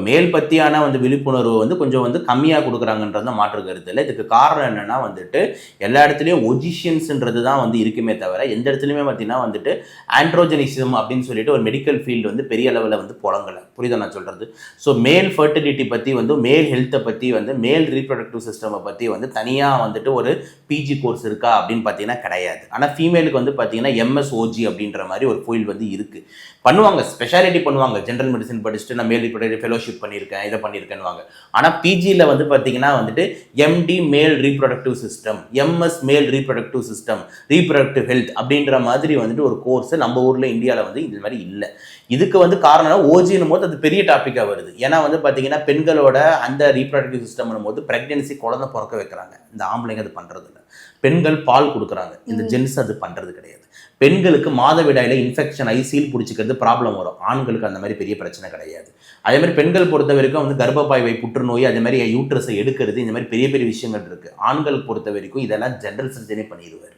மேல் பற்றியான விழிப்புணர்வு கொஞ்சம் கம்மியாக கொடுக்குறாங்கன்றது மாற்று கருத்து இல்லை. இதுக்கு காரணம் என்னென்னா எல்லா இடத்துலையும் ஒஜிஷியன்ஸ்ன்றது தான் இருக்குமே தவிர எந்த இடத்துலையுமே பார்த்தீங்கன்னா ஆண்ட்ரோஜெனிசம் அப்படின்னு சொல்லிட்டு ஒரு மெடிக்கல் ஃபீல்டு பெரிய அளவில் புழங்கலை. புரியுதா நான் சொல்கிறது? ஸோ மேல் ஃபர்டிலிட்டி பற்றி மேல் ஹெல்த்தை பற்றி மேல் ரீப்ரொடக்டிவ் சிஸ்டமை பற்றி தனியாக ஒரு பிஜி கோர்ஸ் இருக்கா அப்படின்னு பார்த்தீங்கன்னா கிடையாது. ஆனால் ஃபீமேலுக்கு பார்த்தீங்கன்னா எம்எஸ்ஓஜி அப்படின்ற மாதிரி ஒரு ஃபீல்டு இருக்குது. பண்ணுவாங்க, ஸ்பெஷாலிட்டி பண்ணுவாங்க. ஜென்ரல் மெடிசன் படிச்சுட்டு நான் மேல் ரீப்ரொடக்டிவ் ஃபெலோஷிப் பண்ணியிருக்கேன், இதை பண்ணியிருக்கேன்வாங்க. ஆனால் பிஜியில் பார்த்தீங்கன்னா MD male reproductive system, MS male reproductive system, reproductive health அப்படின்ற மாதிரி ஒரு கோர்ஸ் நம்ம ஊரில் இந்தியாவில் இந்த மாதிரி இல்லை. இதுக்கு காரணம் ஓஜினும் போது அது பெரிய டாப்பிக்காக வருது. ஏன்னா பார்த்தீங்கன்னா பெண்களோட அந்த ரீப்ரொடக்டிவ் சிஸ்டம் போது பிரெக்னன்சி குழந்தை பிறக்க வைக்கிறாங்க. இந்த ஆம்பளைங்க அது பண்ணுறது இல்லை. பெண்கள் பால் கொடுக்குறாங்க, இந்த ஜென்ஸ் அது பண்ணுறது கிடையாது. பெண்களுக்கு மாதவிடாயில இன்ஃபெக்ஷன் ஐசியில் பிடிச்சிக்கிறது ப்ராப்ளம் வரும். ஆண்களுக்கு அந்த மாதிரி பெரிய பிரச்சனை கிடையாது. அதே மாதிரி பெண்கள் பொறுத்த வரைக்கும் கர்ப்பப்பாய்வை புற்றுநோய், அதே மாதிரி யூட்ரஸை எடுக்கிறது, இந்த மாதிரி பெரிய பெரிய விஷயங்கள் இருக்குது. ஆண்கள் பொறுத்த வரைக்கும் இதெல்லாம் ஜென்ரல் சர்ஜரி பண்ணிடுவார்.